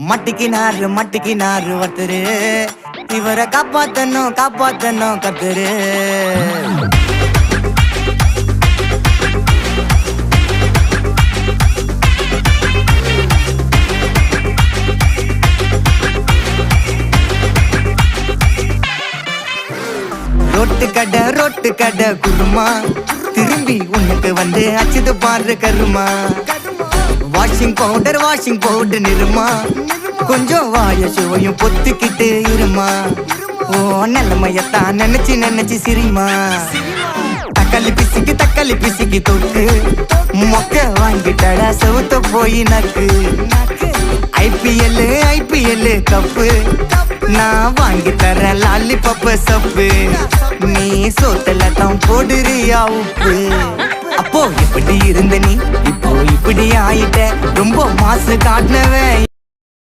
மட்டிக்கினாரு ஒருத்தரு இவரை காப்பாத்தணும் கத்துரு ரொட்டு கடை குருமா திரும்பி உனக்கு வந்து அச்சுது பாரு கருமா வாஷிங் பவுடர் நிறுமா கொஞ்சம் வாய சுவையும் பொத்துக்கிட்டு இருமா ஓ நிலைமையத்தான் நினைச்சு சிரிமா தக்காளி பிசிக்கி தொட்டு மொக்க வாங்கிட்டடா செவுத்த போய் நக்கு ஐபிஎல் கப்பு நான் வாங்கி தரேன் லாலிபப்பு சப்பு நீ சோத்தல தான் போடுறியா உப்பு அப்போ இப்படி இருந்த நீ இப்போ இப்படி ஆயிட்ட ரொம்ப மாசு காட்டினவன்